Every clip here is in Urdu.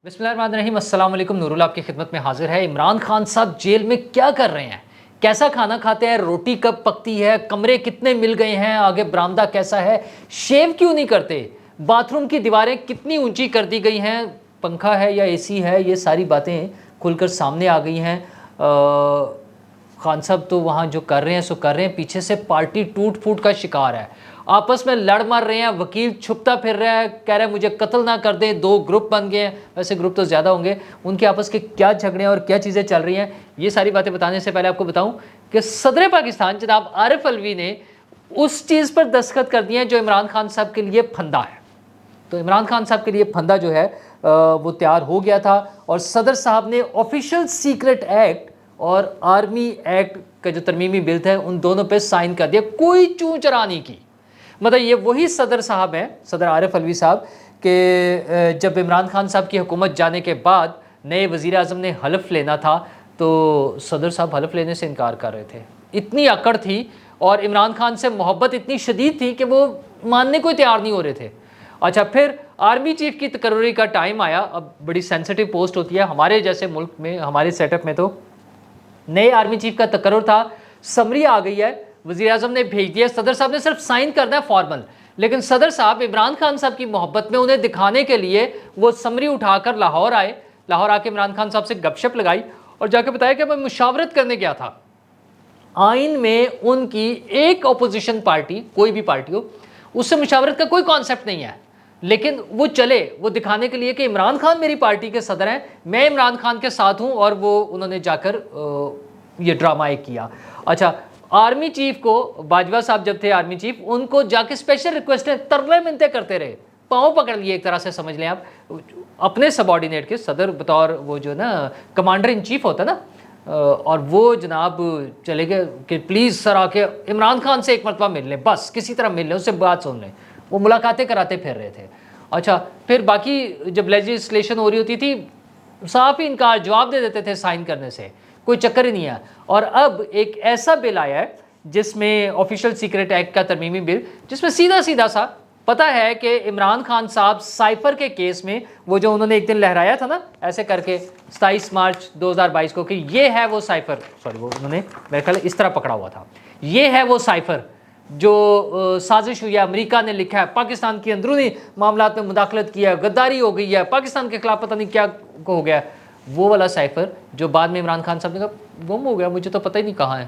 بسم اللہ الرحمن الرحیم، السلام علیکم۔ نور اللہ آپ کی خدمت میں حاضر ہے۔ عمران خان صاحب جیل میں کیا کر رہے ہیں، کیسا کھانا کھاتے ہیں، روٹی کب پکتی ہے، کمرے کتنے مل گئے ہیں، آگے برآمدہ کیسا ہے، شیو کیوں نہیں کرتے، باتھ روم کی دیواریں کتنی اونچی کر دی گئی ہیں، پنکھا ہے یا اے سی ہے، یہ ساری باتیں کھل کر سامنے آ گئی ہیں۔ خان صاحب تو وہاں جو کر رہے ہیں سو کر رہے ہیں، پیچھے سے پارٹی ٹوٹ پھوٹ کا شکار ہے، آپس میں لڑ مر رہے ہیں، وکیل چھپتا پھر رہا ہے، کہہ رہا ہے مجھے قتل نہ کر دیں، دو گروپ بن گئے ہیں، ویسے گروپ تو زیادہ ہوں گے، ان کے آپس کے کیا جھگڑے ہیں اور کیا چیزیں چل رہی ہیں، یہ ساری باتیں بتانے سے پہلے آپ کو بتاؤں کہ صدر پاکستان جناب عارف الوی نے اس چیز پر دستخط کر دیے ہیں جو عمران خان صاحب کے لیے پھندا ہے۔ تو عمران خان صاحب کے لیے پھندا جو ہے وہ تیار ہو گیا تھا، اور صدر صاحب نے آفیشیل سیکرٹ ایکٹ اور آرمی ایکٹ کا جو ترمیمی بل ہے ان دونوں پہ سائن کر دیا، کوئی چوں چرا نہیں کی۔ مطلب یہ وہی صدر صاحب ہیں، صدر عارف الوی صاحب، کہ جب عمران خان صاحب کی حکومت جانے کے بعد نئے وزیر اعظم نے حلف لینا تھا تو صدر صاحب حلف لینے سے انکار کر رہے تھے، اتنی اکڑ تھی اور عمران خان سے محبت اتنی شدید تھی کہ وہ ماننے کو تیار نہیں ہو رہے تھے۔ اچھا، پھر آرمی چیف کی تقرری کا ٹائم آیا، اب بڑی سینسٹیو پوسٹ ہوتی ہے ہمارے جیسے ملک میں، ہمارے سیٹ اپ میں تو نئے آرمی چیف کا تقرر تھا، سمری آ گئی ہے، وزیر اعظم نے بھیج دیا، صدر صاحب نے صرف سائن کرنا ہے فارمل، لیکن صدر صاحب عمران خان صاحب کی محبت میں انہیں دکھانے کے لیے وہ سمری اٹھا کر لاہور آئے، لاہور آ کے عمران خان صاحب سے گپ شپ لگائی اور جا کے بتایا کہ میں مشاورت کرنے گیا تھا۔ آئین میں ان کی ایک اپوزیشن پارٹی، کوئی بھی پارٹی ہو، اس سے مشاورت کا کوئی کانسیپٹ نہیں ہے، لیکن وہ چلے وہ دکھانے کے لیے کہ عمران خان میری پارٹی کے صدر ہیں، میں عمران خان کے ساتھ ہوں، اور وہ انہوں نے جا کر یہ ڈرامہ ایک کیا۔ اچھا، آرمی چیف کو، باجوہ صاحب جب تھے آرمی چیف، ان کو جا کے اسپیشل ریکویسٹیں ترلے منتیں کرتے رہے، پاؤں پکڑ لیے ایک طرح سے، سمجھ لیں آپ اپنے سب آرڈینیٹ کے، صدر بطور وہ جو نا کمانڈر ان چیف ہوتا نا، اور وہ جناب چلے گئے کہ پلیز سر آ کے عمران خان سے ایک مرتبہ مل لیں، بس کسی طرح مل لیں، اس سے بات سن لیں، وہ ملاقاتیں کراتے پھر رہے تھے۔ اچھا، پھر باقی جب لیجسلیشن ہو رہی ہوتی تھی صاف ہی انکار جواب دے دیتے تھے سائن کرنے سے، کوئی چکر ہی نہیں ہے۔ اور اب ایک ایسا بل آیا ہے جس میں آفیشیل سیکرٹ ایکٹ کا ترمیمی بل، جس میں سیدھا سیدھا سا پتہ ہے کہ عمران خان صاحب سائفر کے کیس میں، وہ جو انہوں نے ایک دن لہرایا تھا نا ایسے کر کے 27 مارچ 2022 کو، کہ یہ ہے وہ سائفر، سوری وہ انہوں نے میرے خیال اس طرح پکڑا ہوا تھا، یہ ہے وہ سائفر جو سازش ہوئی ہے، امریکہ نے لکھا ہے، پاکستان کی اندرونی معاملات میں مداخلت کی ہے، غداری ہو گئی ہے، پاکستان کے خلاف پتہ نہیں کیا ہو گیا، وہ والا سائفر جو بعد میں عمران خان صاحب نے کہا گم ہو گیا، مجھے تو پتہ ہی نہیں کہاں ہے۔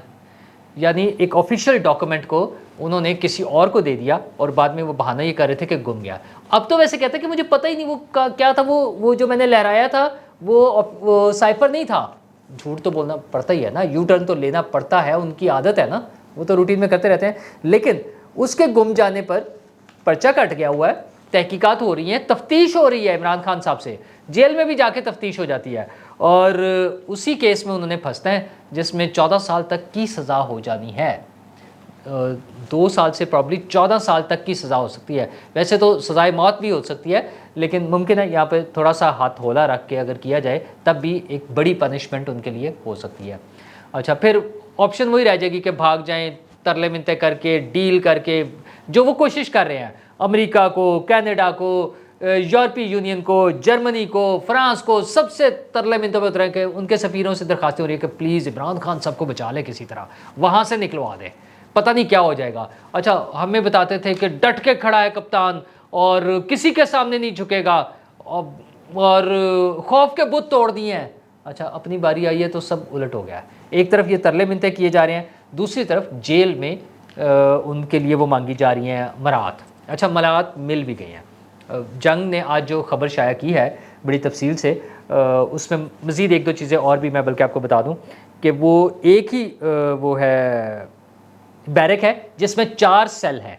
یعنی ایک آفیشیل ڈاکومنٹ کو انہوں نے کسی اور کو دے دیا اور بعد میں وہ بہانہ یہ کر رہے تھے کہ گم گیا۔ اب تو ویسے کہتے ہیں کہ مجھے پتہ ہی نہیں وہ کیا تھا، وہ جو میں نے لہرایا تھا وہ سائفر نہیں تھا۔ جھوٹ تو بولنا پڑتا ہی ہے نا، یو ٹرن تو لینا پڑتا ہے، ان کی عادت ہے نا، وہ تو روٹین میں کرتے رہتے ہیں۔ لیکن اس کے گم جانے پر پرچہ کٹ گیا ہوا ہے، تحقیقات ہو رہی ہیں، تفتیش ہو رہی ہے عمران خان صاحب سے، جیل میں بھی جا کے تفتیش ہو جاتی ہے، اور اسی کیس میں انہوں نے پھنستے ہیں جس میں 14 سال تک کی سزا ہو جانی ہے، 2 سال سے پرابلی 14 سال تک کی سزا ہو سکتی ہے۔ ویسے تو سزائے موت بھی ہو سکتی ہے، لیکن ممکن ہے یہاں پہ تھوڑا سا ہاتھ ہولا رکھ کے اگر کیا جائے تب بھی ایک بڑی پنشمنٹ ان کے لیے ہو سکتی ہے۔ اچھا، پھر آپشن وہی رہ جائے گی کہ بھاگ جائیں ترلے منتیں کر کے، ڈیل کر کے، جو وہ کوشش کر رہے ہیں، امریکہ کو، کینیڈا کو، یورپی یونین کو، جرمنی کو، فرانس کو، سب سے ترلے منتوں پہ اترے کہ ان کے سفیروں سے درخواستیں ہو رہی ہے کہ پلیز عمران خان صاحب کو بچا لیں، کسی طرح وہاں سے نکلوا دیں، پتہ نہیں کیا ہو جائے گا۔ اچھا، ہمیں بتاتے تھے کہ ڈٹ کے کھڑا ہے کپتان اور کسی کے سامنے نہیں جھکے گا، اور خوف کے بت توڑ دیے ہیں۔ اچھا، اپنی باری آئی ہے تو سب الٹ ہو گیا ہے، ایک طرف یہ ترلے منتیں کیے جا رہے ہیں، دوسری طرف جیل میں ان کے لیے وہ مانگی جا رہی ہیں مراعات۔ اچھا، مراعات مل بھی گئی ہیں۔ جنگ نے آج جو خبر شائع کی ہے بڑی تفصیل سے، اس میں مزید ایک دو چیزیں اور بھی میں بلکہ آپ کو بتا دوں کہ وہ ایک ہی وہ ہے بیرک ہے جس میں 4 سیل ہیں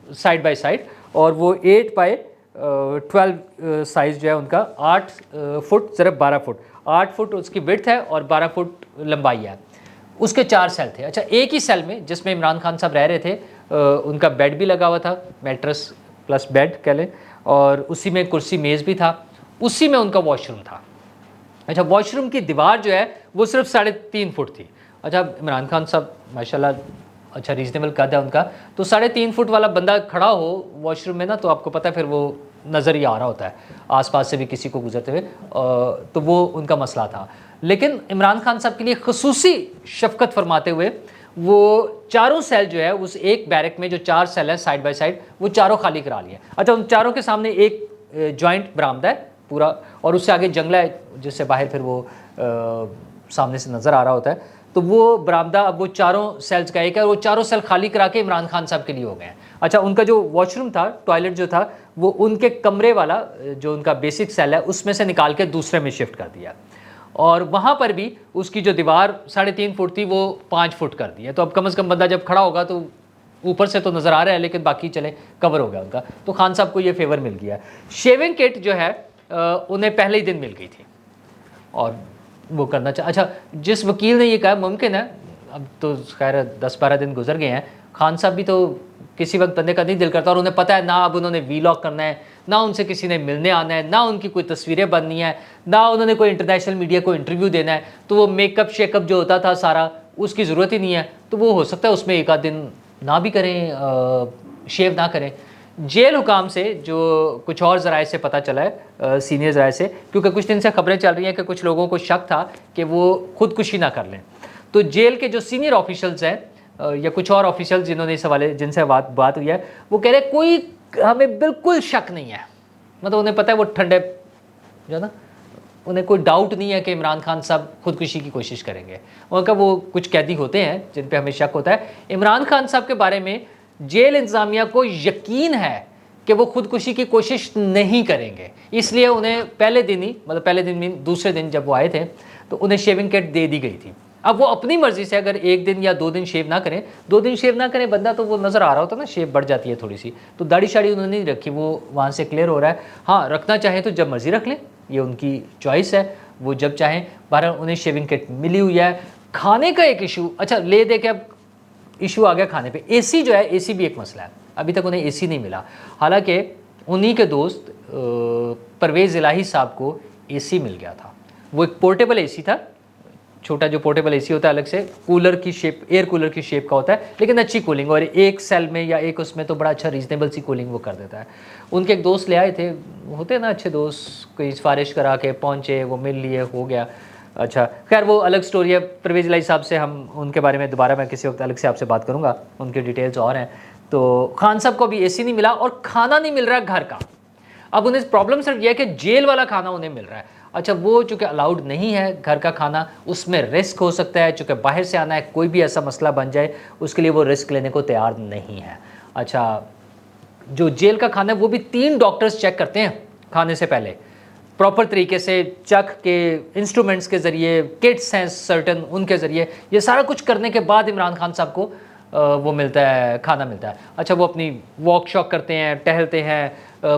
سائڈ بائی سائڈ، اور وہ 8 بائی 12 سائز جو ہے ان کا، 8 فٹ صرف 12 فٹ، 8 فٹ اس کی وڈتھ ہے اور 12 فٹ لمبائی ہے، اس کے 4 سیل تھے۔ اچھا، ایک ہی سیل میں جس میں عمران خان صاحب رہ رہے تھے، ان کا بیڈ بھی لگا ہوا تھا، میٹرس پلس بیڈ کہہ لیں، اور اسی میں کرسی میز بھی تھا، اسی میں ان کا واش روم تھا۔ اچھا، واش روم کی دیوار جو ہے وہ صرف 3.5 فٹ تھی۔ اچھا، عمران خان صاحب ماشاءاللہ اچھا ریزنیبل قد ہے ان کا، تو 3.5 فٹ والا بندہ کھڑا ہو واش روم میں نا، تو آپ کو پتہ ہے پھر وہ نظر ہی آ رہا ہوتا ہے آس پاس سے بھی کسی کو گزرتے ہوئے، تو وہ ان کا مسئلہ تھا۔ لیکن عمران خان صاحب کے لیے خصوصی شفقت فرماتے ہوئے وہ چاروں سیل جو ہے اس ایک بیرک میں جو 4 سیل ہے سائڈ بائی سائڈ، وہ چاروں خالی کرا لیے۔ اچھا ان چاروں کے سامنے ایک جوائنٹ برآمدہ ہے پورا، اور اس سے آگے جنگلہ ہے جس سے باہر پھر وہ سامنے سے نظر آ رہا ہوتا ہے، تو وہ برآمدہ اب وہ چاروں سیلز کا ایک ہے، اور وہ چاروں سیل خالی کرا کے عمران خان صاحب کے لیے ہو گئے ہیں۔ اچھا ان کا جو واش روم تھا، ٹوائلٹ جو تھا، وہ ان کے کمرے والا جو ان کا بیسک سیل ہے اس میں سے نکال کے دوسرے میں شفٹ کر دیا، اور وہاں پر بھی اس کی جو دیوار 3.5 فٹ تھی وہ 5 فٹ کر دی ہے۔ تو اب کم از کم بندہ جب کھڑا ہوگا تو اوپر سے تو نظر آ رہا ہے، لیکن باقی چلے کور ہو گیا ان کا، تو خان صاحب کو یہ فیور مل گیا۔ شیونگ کٹ جو ہے انہیں پہلے ہی دن مل گئی تھی اور وہ کرنا اچھا جس وکیل نے یہ کہا ممکن ہے، اب تو خیر 10-12 دن گزر گئے ہیں، خان صاحب بھی تو کسی وقت بندے کا نہیں دل کرتا، اور انہیں پتہ ہے نہ اب انہوں نے وی لاگ کرنا ہے، نہ ان سے کسی نے ملنے آنا ہے، نہ ان کی کوئی تصویریں بننی ہیں، نہ انہوں نے کوئی انٹرنیشنل میڈیا کو انٹرویو دینا ہے، تو وہ میک اپ شیک اپ جو ہوتا تھا سارا اس کی ضرورت ہی نہیں ہے، تو وہ ہو سکتا ہے اس میں ایک آدھ دن نہ بھی کریں، شیو نہ کریں۔ جیل حکام سے جو کچھ اور ذرائع سے پتہ چلا ہے، سینئر ذرائع سے، کیونکہ کچھ دن سے خبریں چل رہی ہیں کہ کچھ لوگوں کو شک تھا کہ وہ خودکشی نہ کر لیں، تو جیل کے جو سینئر آفیشلز ہیں یا کچھ اور آفیشلز جنہوں نے اس حوالے جن سے بات ہوئی ہے، وہ کہہ رہے کوئی ہمیں بالکل شک نہیں ہے، مطلب انہیں پتہ ہے وہ ٹھنڈے جو ہے نا، انہیں کوئی ڈاؤٹ نہیں ہے کہ عمران خان صاحب خودکشی کی کوشش کریں گے۔ ان کا وہ کچھ قیدی ہوتے ہیں جن پہ ہمیں شک ہوتا ہے، عمران خان صاحب کے بارے میں جیل انتظامیہ کو یقین ہے کہ وہ خودکشی کی کوشش نہیں کریں گے، اس لیے انہیں پہلے دن ہی، مطلب پہلے دن میں دوسرے دن جب وہ آئے تھے تو انہیں شیونگ کٹ دے دی گئی تھی۔ اب وہ اپنی مرضی سے اگر 1 دن یا 2 دن شیو نہ کریں، 2 دن شیو نہ کریں بندہ، تو وہ نظر آ رہا ہوتا ہے نا شیو بڑھ جاتی ہے تھوڑی سی، تو داڑھی شاڑھی انہوں نے نہیں رکھی، وہ وہاں سے کلیئر ہو رہا ہے۔ ہاں رکھنا چاہیں تو جب مرضی رکھ لیں، یہ ان کی چوائس ہے، وہ جب چاہیں۔ بہرحال انہیں شیونگ کٹ ملی ہوئی ہے۔ کھانے کا ایک ایشو، اچھا لے دے کے اب ایشو آ گیا کھانے پہ، اے سی جو ہے، اے سی بھی ایک مسئلہ ہے، ابھی تک انہیں اے سی نہیں ملا، حالانکہ انہی کے دوست پرویز الہی صاحب کو اے سی مل گیا تھا۔ وہ ایک پورٹیبل اے سی تھا، چھوٹا جو پورٹیبل اے سی ہوتا ہے الگ سے کولر کی شیپ، ایئر کولر کی شیپ کا ہوتا ہے، لیکن اچھی کولنگ، اور ایک سیل میں یا ایک اس میں تو بڑا اچھا ریزنیبل سی کولنگ وہ کر دیتا ہے۔ ان کے ایک دوست لے آئے تھے، ہوتے ہیں نا اچھے دوست، کوئی سفارش کرا کے پہنچے، وہ مل لیے، ہو گیا۔ اچھا خیر وہ الگ سٹوری ہے، پرویز الہی صاحب سے ہم ان کے بارے میں دوبارہ میں کسی وقت الگ سے آپ سے بات کروں گا، ان کی ڈیٹیلز اور ہیں۔ تو خان صاحب کو بھی اے سی نہیں ملا اور کھانا نہیں مل رہا گھر کا۔ اب انہیں پرابلم صرف یہ ہے کہ جیل والا کھانا انہیں مل رہا ہے۔ اچھا وہ چونکہ الاؤڈ نہیں ہے گھر کا کھانا، اس میں رسک ہو سکتا ہے، چونکہ باہر سے آنا ہے، کوئی بھی ایسا مسئلہ بن جائے اس کے لیے وہ رسک لینے کو تیار نہیں ہے۔ اچھا جو جیل کا کھانا ہے وہ بھی 3 ڈاکٹرز چیک کرتے ہیں کھانے سے پہلے، پراپر طریقے سے چکھ کے، انسٹرومنٹس کے ذریعے، کٹس ہیں سرٹن ان کے ذریعے، یہ سارا کچھ کرنے کے بعد عمران خان صاحب کو وہ ملتا ہے، کھانا ملتا ہے۔ اچھا وہ اپنی واک شاک کرتے ہیں، ٹہلتے ہیں،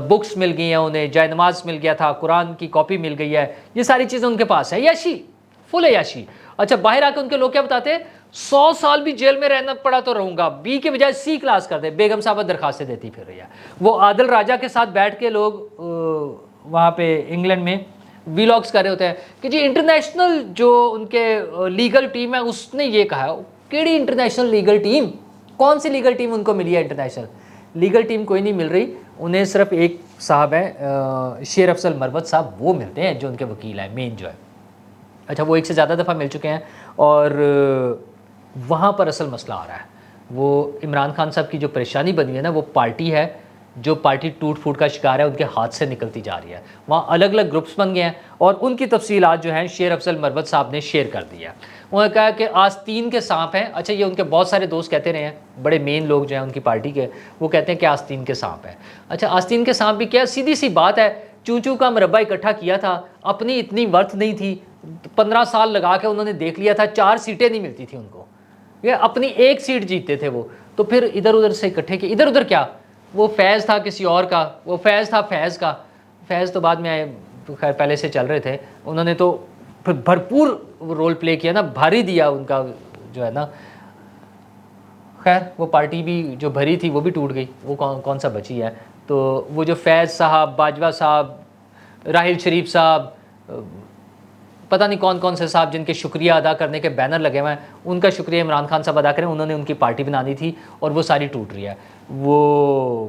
بکس مل گئی ہیں انہیں، جائے نماز مل گیا تھا، قرآن کی کاپی مل گئی ہے، یہ ساری چیزیں ان کے پاس ہے، یاشی فل عیاشی۔ اچھا باہر آ کے ان کے لوگ کیا بتاتے ہیں، 100 سال بھی جیل میں رہنا پڑا تو رہوں گا، بی کے بجائے سی کلاس کر دے، بیگم صاحبہ درخواستیں دیتی پھر رہی ہے۔ وہ عادل راجہ کے ساتھ بیٹھ کے لوگ وہاں پہ انگلینڈ میں ویلاگس کر رہے ہوتے ہیں کہ جی انٹرنیشنل جو ان کے لیگل ٹیم ہے اس نے یہ کہا ہے۔ کیڑی انٹرنیشنل لیگل ٹیم، کون سی لیگل ٹیم ان کو ملی ہے؟ انٹرنیشنل لیگل ٹیم کوئی نہیں مل رہی انہیں، صرف ایک صاحب ہیں شیر افضل مروت صاحب، وہ ملتے ہیں جو ان کے وکیل ہیں مین جو ہے۔ اچھا وہ 1 سے زیادہ دفعہ مل چکے ہیں، اور وہاں پر اصل مسئلہ آ رہا ہے، وہ عمران خان صاحب کی جو پریشانی بنی ہے نا، وہ پارٹی ہے جو پارٹی ٹوٹ پھوٹ کا شکار ہے، ان کے ہاتھ سے نکلتی جا رہی ہے، وہاں الگ الگ گروپس بن گئے ہیں، اور ان کی تفصیلات جو ہیں شیر افضل مروت صاحب نے شیئر کر دی ہے۔ انہوں نے کہا کہ آستین کے سانپ ہیں۔ اچھا یہ ان کے بہت سارے دوست کہتے رہے ہیں، بڑے مین لوگ جو ہیں ان کی پارٹی کے، وہ کہتے ہیں کہ آستین کے سانپ ہیں۔ اچھا آستین کے سانپ بھی کیا، سیدھی سی بات ہے، چونچو کا مربع اکٹھا کیا تھا، اپنی اتنی ورتھ نہیں تھی، 15 سال لگا کے انہوں نے دیکھ لیا تھا، 4 سیٹیں نہیں ملتی تھی ان کو، یہ اپنی 1 سیٹ جیتتے تھے وہ، تو پھر ادھر ادھر سے اکٹھے کیے، ادھر ادھر کیا، وہ فیض تھا کسی اور کا، وہ فیض تھا فیض کا، فیض تو بعد میں آئے، خیر پہلے سے چل رہے تھے، انہوں نے تو پھر بھرپور رول پلے کیا نا، بھاری دیا ان کا جو ہے نا۔ خیر وہ پارٹی بھی جو بھری تھی وہ بھی ٹوٹ گئی، وہ کون سا بچی ہے۔ تو وہ جو فیض صاحب، باجوہ صاحب، راحل شریف صاحب، پتہ نہیں کون کون سے صاحب جن کے شکریہ ادا کرنے کے بینر لگے ہوئے ہیں، ان کا شکریہ عمران خان صاحب ادا کریں، انہوں نے ان کی پارٹی بنانی تھی اور وہ ساری ٹوٹ رہی ہے۔ وہ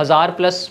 1000+